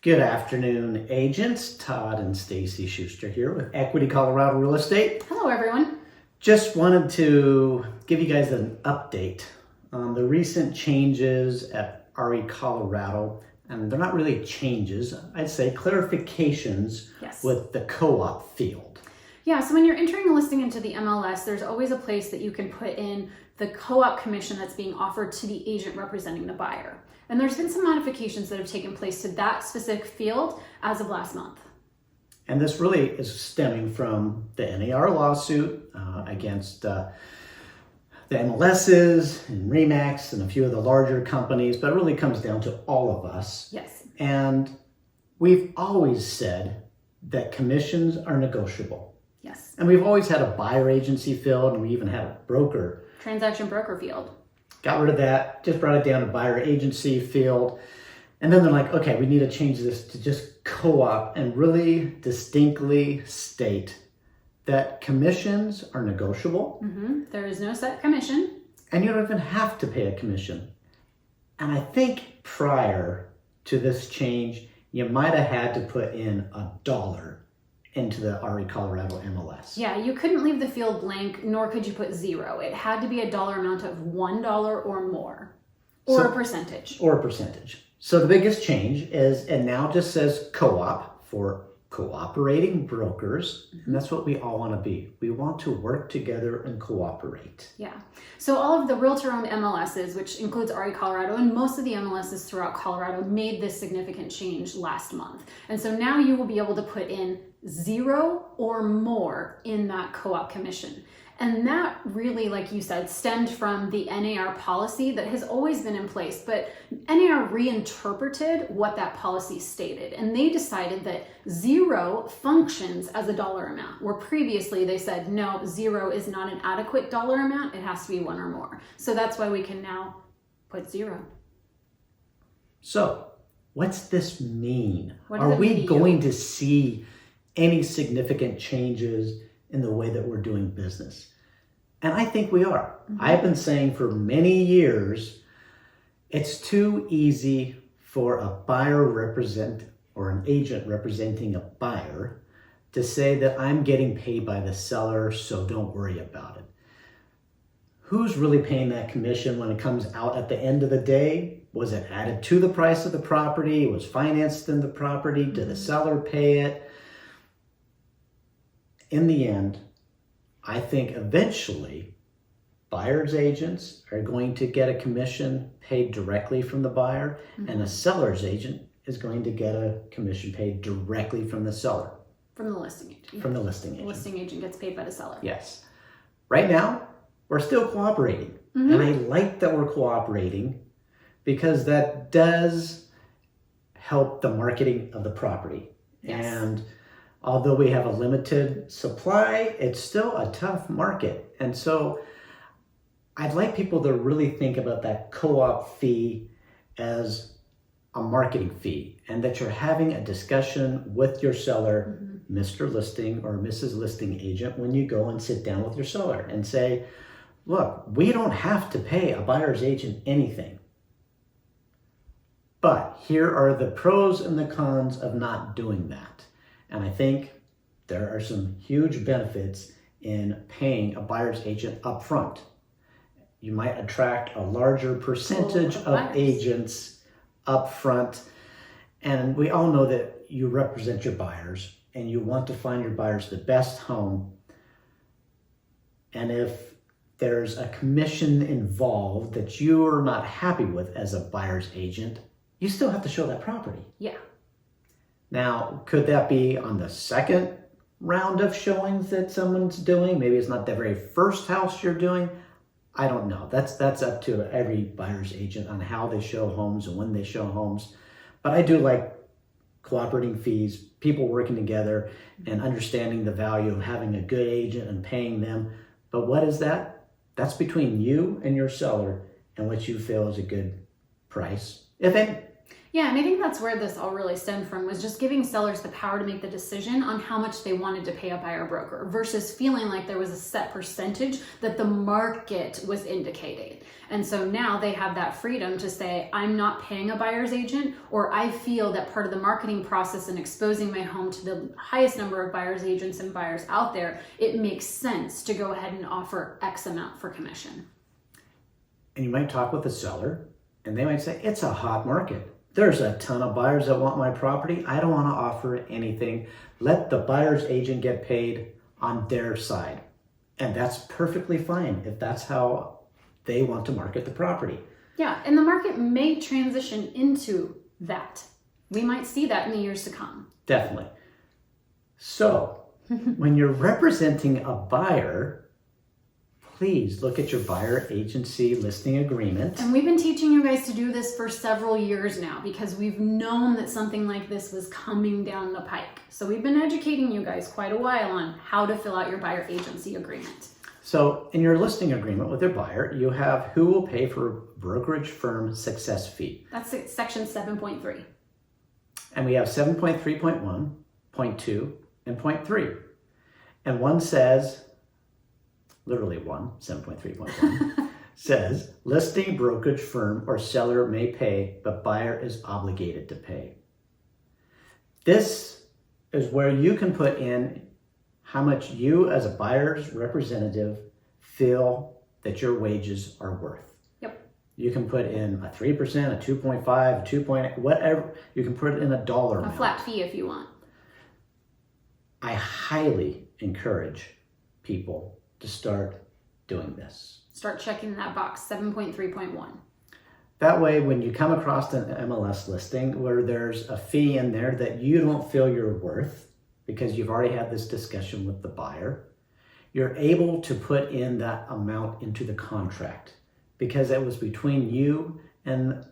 Good afternoon, agents. Todd and Stacey Schuster here with REColorado Real Estate. Hello, everyone. Just wanted to give you guys an update on the recent changes at REColorado. And they're not really changes, I'd say clarifications with the co-op field. Yeah, so when you're entering a listing into the MLS, there's always a place that you can put in the co-op commission that's being offered to the agent representing the buyer. And there's been some modifications that have taken place to that specific field as of last month. And this really is stemming from the NAR lawsuit against the MLSs and RE/MAX and a few of the larger companies, but it really comes down to all of us. Yes. And we've always said that commissions are negotiable. Yes. And we've always had a buyer agency field, and we even had a broker. Transaction broker field. Got rid of that, just brought it down to buyer agency field. And then they're like, okay, we need to change this to just co-op and really distinctly state that commissions are negotiable. There is no set commission. And you don't even have to pay a commission. And I think prior to this change, you might have had to put in $1 into the REColorado MLS. Yeah, you couldn't leave the field blank, nor could you put zero. It had to be a dollar amount of $1 or more, or a percentage. Or a percentage. So the biggest change is it now just says co-op for cooperating brokers, and that's what we all want to be. We want to work together and cooperate. Yeah. So all of the realtor-owned MLSs, which includes REColorado, and most of the MLSs throughout Colorado made this significant change last month. And so now you will be able to put in 0 or more in that co-op commission. And that really, like you said, stemmed from the NAR policy that has always been in place, but NAR reinterpreted what that policy stated. And they decided that 0 functions as a dollar amount, where previously they said, no, 0 is not an adequate dollar amount, it has to be 1 or more. So that's why we can now put 0. So what's this mean? Are we going to see any significant changes in the way that we're doing business? And I think we are. I've been saying for many years, it's too easy for a buyer or an agent representing a buyer to say that I'm getting paid by the seller, so don't worry about it. Who's really paying that commission when it comes out at the end of the day? Was it added to the price of the property? Was financed in the property? Did the seller pay it? In the end, I think eventually buyer's agents are going to get a commission paid directly from the buyer, and a seller's agent is going to get a commission paid directly from the seller. From the listing agent. From the listing agent. The listing agent gets paid by the seller. Yes. Right now, we're still cooperating. And I like that we're cooperating because that does help the marketing of the property. Yes. And although we have a limited supply, it's still a tough market. And so I'd like people to really think about that co-op fee as a marketing fee, and that you're having a discussion with your seller, Mr. Listing or Mrs. Listing Agent, when you go and sit down with your seller and say, look, we don't have to pay a buyer's agent anything. But here are the pros and the cons of not doing that. And I think there are some huge benefits in paying a buyer's agent up front. You might attract a larger percentage of agents up front. And we all know that you represent your buyers and you want to find your buyers the best home. And if there's a commission involved that you're not happy with as a buyer's agent, you still have to show that property. Yeah. Now, could that be on the second round of showings that someone's doing? Maybe it's not the very first house you're doing. I don't know. That's up to every buyer's agent on how they show homes and when they show homes. But I do like cooperating fees, people working together and understanding the value of having a good agent and paying them. But what is that? That's between you and your seller and what you feel is a good price, if any. Yeah, and I think that's where this all really stemmed from, was just giving sellers the power to make the decision on how much they wanted to pay a buyer broker versus feeling like there was a set percentage that the market was indicating. And so now they have that freedom to say, I'm not paying a buyer's agent, or I feel that part of the marketing process and exposing my home to the highest number of buyer's agents and buyers out there, it makes sense to go ahead and offer X amount for commission. And you might talk with the seller and they might say, it's a hot market. There's a ton of buyers that want my property. I don't want to offer anything. Let the buyer's agent get paid on their side. And that's perfectly fine if that's how they want to market the property. Yeah, and the market may transition into that. We might see that in the years to come. Definitely. So when you're representing a buyer, please look at your buyer agency listing agreement. And we've been teaching you guys to do this for several years now because we've known that something like this was coming down the pike. So we've been educating you guys quite a while on how to fill out your buyer agency agreement. So in your listing agreement with your buyer, you have who will pay for brokerage firm success fee. That's section 7.3. And we have 7.3.1, 0.2, and 0.3. And one says, literally 7.3.1, says listing brokerage firm or seller may pay, but buyer is obligated to pay. This is where you can put in how much you as a buyer's representative feel that your wages are worth. Yep. You can put in a 3%, a 2.5, a 2.8, whatever. You can put it in a dollar amount. A flat fee if you want. I highly encourage people to start doing this. Start checking that box, 7.3.1. That way, when you come across an MLS listing where there's a fee in there that you don't feel you're worth, because you've already had this discussion with the buyer, you're able to put in that amount into the contract because it was between you and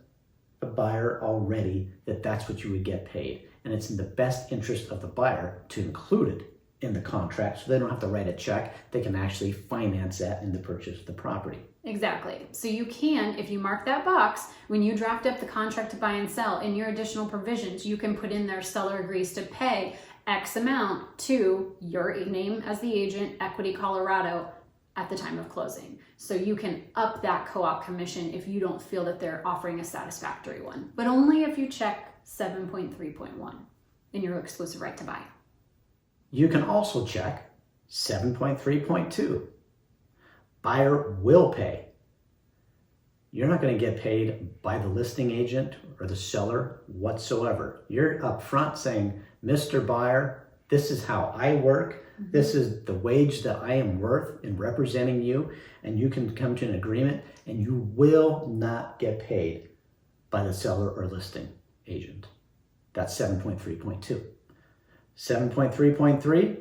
the buyer already that that's what you would get paid. And it's in the best interest of the buyer to include it in the contract so they don't have to write a check. They can actually finance that in the purchase of the property. Exactly. So you can, if you mark that box, when you draft up the contract to buy and sell, in your additional provisions, you can put in there seller agrees to pay X amount to your name as the agent, REColorado, at the time of closing. So you can up that co-op commission if you don't feel that they're offering a satisfactory one, but only if you check 7.3.1 in your exclusive right to buy. You can also check 7.3.2. Buyer will pay. You're not going to get paid by the listing agent or the seller whatsoever. You're up front saying, Mr. Buyer, this is how I work. Mm-hmm. This is the wage that I am worth in representing you. And you can come to an agreement and you will not get paid by the seller or listing agent. That's 7.3.2. 7.3.3,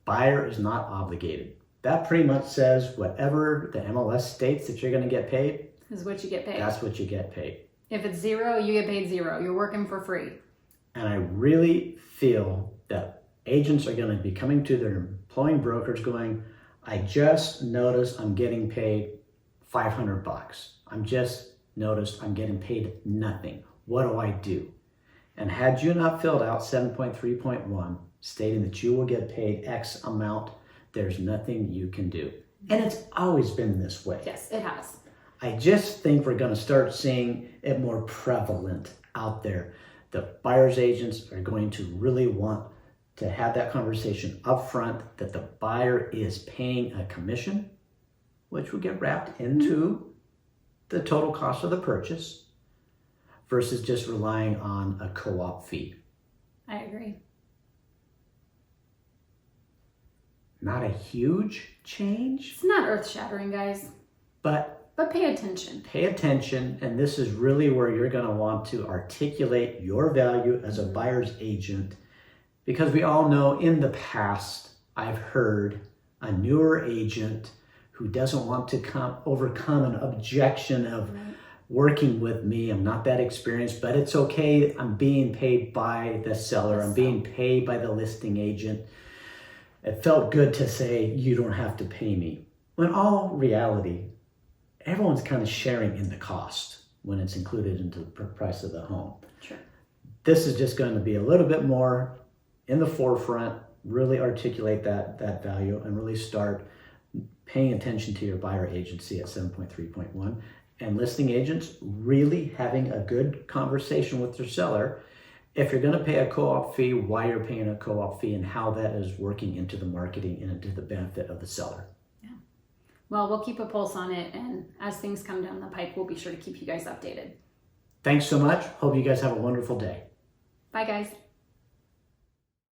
buyer is not obligated. That pretty much says whatever the MLS states that you're going to get paid is what you get paid. That's what you get paid. If it's zero, you get paid zero. You're working for free. And I really feel that agents are going to be coming to their employing brokers going, I just noticed I'm getting paid $500. I'm just noticed I'm getting paid nothing. What do I do? And had you not filled out 7.3.1 stating that you will get paid X amount, there's nothing you can do. And it's always been this way. Yes, it has. I just think we're going to start seeing it more prevalent out there. The buyer's agents are going to really want to have that conversation up front that the buyer is paying a commission, which will get wrapped into the total cost of the purchase, versus just relying on a co-op fee. I agree. Not a huge change. It's not earth-shattering, guys. But pay attention. Pay attention, and this is really where you're going to want to articulate your value as a buyer's agent, because we all know in the past, I've heard a newer agent who doesn't want to overcome an objection of working with me. I'm not that experienced, but it's okay. I'm being paid by the seller. I'm being paid by the listing agent. It felt good to say, you don't have to pay me. When all reality, everyone's kind of sharing in the cost. when it's included into the price of the home. Sure. This is just going to be a little bit more in the forefront, really articulate that value and really start paying attention to your buyer agency at 7.3.1, and listing agents really having a good conversation with their seller. If you're going to pay a co-op fee, why you're paying a co-op fee and how that is working into the marketing and into the benefit of the seller. Yeah. Well, we'll keep a pulse on it, and as things come down the pike, we'll be sure to keep you guys updated. Thanks so much. Hope you guys have a wonderful day. Bye, guys.